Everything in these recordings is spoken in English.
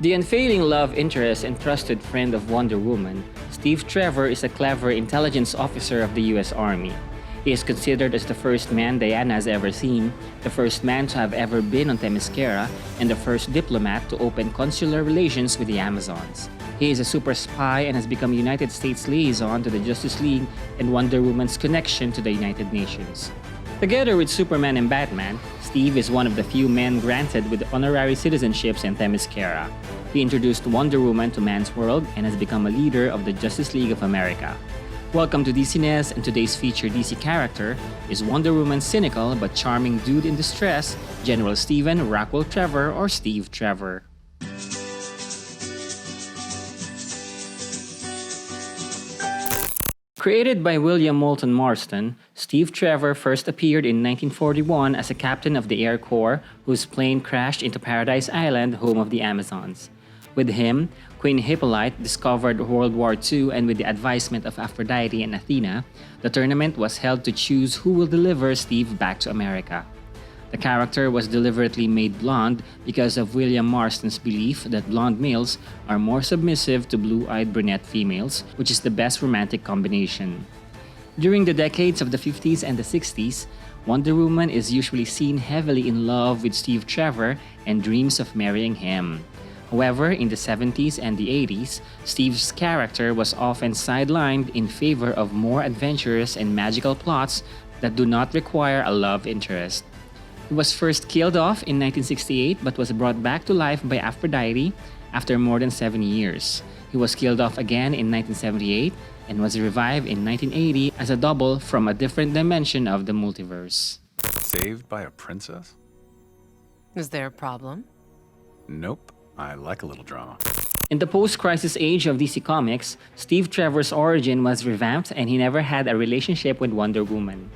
The unfailing love interest and trusted friend of Wonder Woman, Steve Trevor is a clever intelligence officer of the US Army. He is considered as the first man Diana has ever seen, the first man to have ever been on Themyscira, and the first diplomat to open consular relations with the Amazons. He is a super spy and has become United States liaison to the Justice League and Wonder Woman's connection to the United Nations. Together with Superman and Batman, Steve is one of the few men granted with honorary citizenships in Themyscira. He introduced Wonder Woman to man's world and has become a leader of the Justice League of America. Welcome to DCness, and today's featured DC character is Wonder Woman's cynical but charming dude in distress, General Stephen Rockwell Trevor or Steve Trevor. Created by William Moulton Marston, Steve Trevor first appeared in 1941 as a captain of the Air Corps whose plane crashed into Paradise Island, home of the Amazons. With him, Queen Hippolyte discovered World War II, and with the advisement of Aphrodite and Athena, the tournament was held to choose who will deliver Steve back to America. The character was deliberately made blonde because of William Marston's belief that blonde males are more submissive to blue-eyed brunette females, which is the best romantic combination. During the decades of the 50s and the 60s, Wonder Woman is usually seen heavily in love with Steve Trevor and dreams of marrying him. However, in the 70s and the 80s, Steve's character was often sidelined in favor of more adventurous and magical plots that do not require a love interest. He was first killed off in 1968 but was brought back to life by Aphrodite after more than 7 years. He was killed off again in 1978 and was revived in 1980 as a double from a different dimension of the multiverse. Saved by a princess? Is there a problem? Nope. I like a little drama. In the post-crisis age of DC Comics, Steve Trevor's origin was revamped and he never had a relationship with Wonder Woman.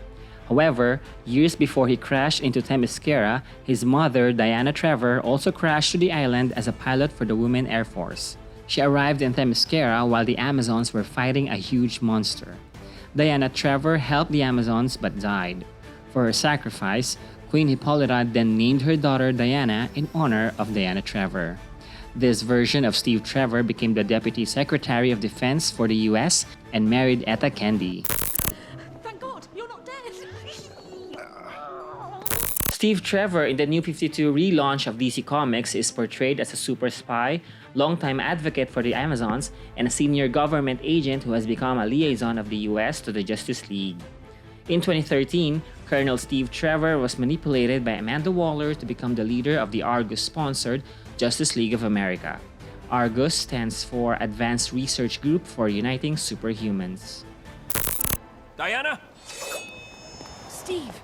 However, years before he crashed into Themyscira, his mother, Diana Trevor, also crashed to the island as a pilot for the Women Air Force. She arrived in Themyscira while the Amazons were fighting a huge monster. Diana Trevor helped the Amazons but died. For her sacrifice, Queen Hippolyta then named her daughter Diana in honor of Diana Trevor. This version of Steve Trevor became the Deputy Secretary of Defense for the US and married Etta Kendi. Steve Trevor in the New 52 relaunch of DC Comics is portrayed as a super spy, longtime advocate for the Amazons, and a senior government agent who has become a liaison of the US to the Justice League. In 2013, Colonel Steve Trevor was manipulated by Amanda Waller to become the leader of the Argo-sponsored Justice League of America. Argo stands for Advanced Research Group for Uniting Superhumans. Diana? Steve,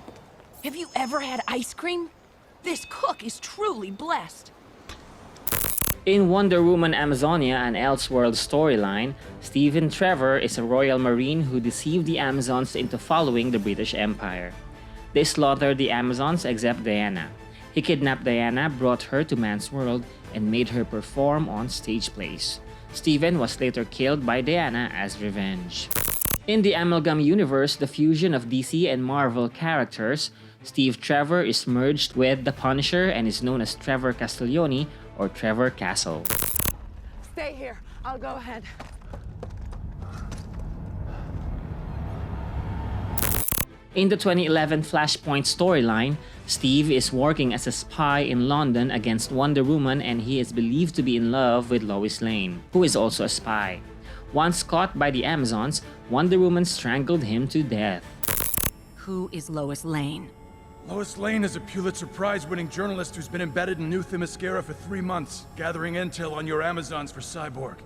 have you ever had ice cream? This cook is truly blessed. In Wonder Woman Amazonia, an Elseworld storyline, Stephen Trevor is a royal marine who deceived the Amazons into following the British Empire. They slaughtered the Amazons except Diana. He kidnapped Diana, brought her to man's world, and made her perform on stage plays. Stephen was later killed by Diana as revenge. In the Amalgam universe, the fusion of DC and Marvel characters, Steve Trevor is merged with the Punisher and is known as Trevor Castiglione or Trevor Castle. Stay here. I'll go ahead. In the 2011 Flashpoint storyline, Steve is working as a spy in London against Wonder Woman, and he is believed to be in love with Lois Lane, who is also a spy. Once caught by the Amazons, Wonder Woman strangled him to death. Who is Lois Lane? Lois Lane is a Pulitzer Prize-winning journalist who's been embedded in New Themyscira for 3 months, gathering intel on your Amazons for Cyborg.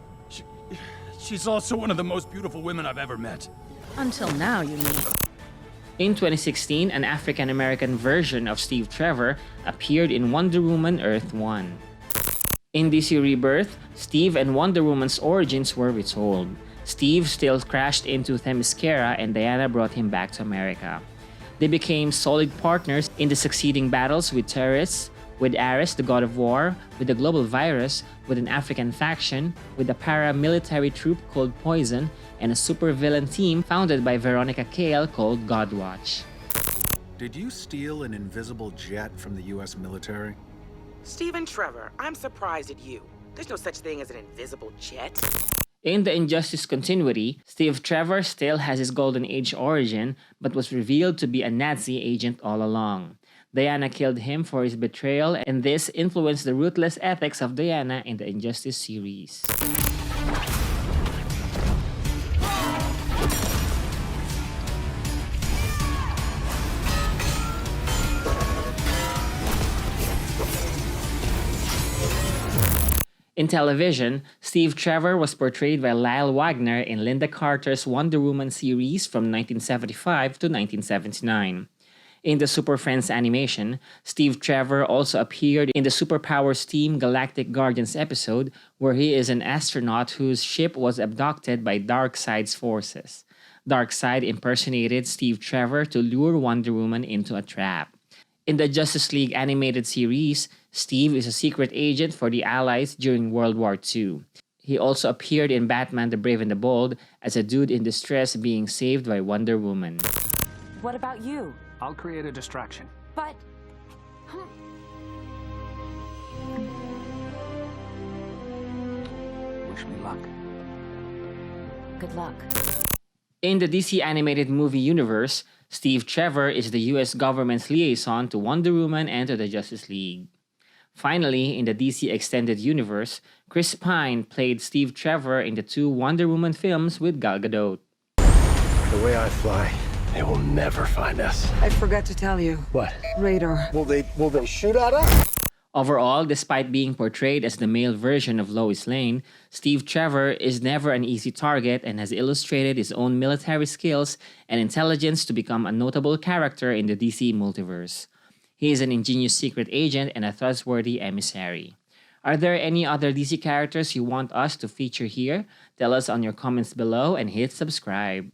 She's also one of the most beautiful women I've ever met. Until now, you mean? In 2016, an African-American version of Steve Trevor appeared in Wonder Woman Earth 1. In DC Rebirth, Steve and Wonder Woman's origins were retold. Steve still crashed into Themyscira and Diana brought him back to America. They became solid partners in the succeeding battles with terrorists, with Ares, the god of war, with the global virus, with an African faction, with a paramilitary troop called Poison, and a supervillain team founded by Veronica Cale called Godwatch. Did you steal an invisible jet from the US military? Stephen Trevor, I'm surprised at you. There's no such thing as an invisible jet. In the Injustice continuity, Steve Trevor still has his Golden Age origin, but was revealed to be a Nazi agent all along. Diana killed him for his betrayal, and this influenced the ruthless ethics of Diana in the Injustice series. In television, Steve Trevor was portrayed by Lyle Wagner in Linda Carter's Wonder Woman series from 1975 to 1979. In the Super Friends animation, Steve Trevor also appeared in the Superpowers Team Galactic Guardians episode, where he is an astronaut whose ship was abducted by Darkseid's forces. Darkseid impersonated Steve Trevor to lure Wonder Woman into a trap. In the Justice League animated series, Steve is a secret agent for the Allies during World War II. He also appeared in Batman the Brave and the Bold as a dude in distress being saved by Wonder Woman. What about you? I'll create a distraction. But... Wish me luck. Good luck. In the DC animated movie universe, Steve Trevor is the US government's liaison to Wonder Woman and to the Justice League. Finally, in the DC Extended Universe, Chris Pine played Steve Trevor in the 2 Wonder Woman films with Gal Gadot. The way I fly, they will never find us. I forgot to tell you. What? Radar. Will they shoot at us? Overall, despite being portrayed as the male version of Lois Lane, Steve Trevor is never an easy target and has illustrated his own military skills and intelligence to become a notable character in the DC multiverse. He is an ingenious secret agent and a trustworthy emissary. Are there any other DC characters you want us to feature here? Tell us on your comments below and hit subscribe.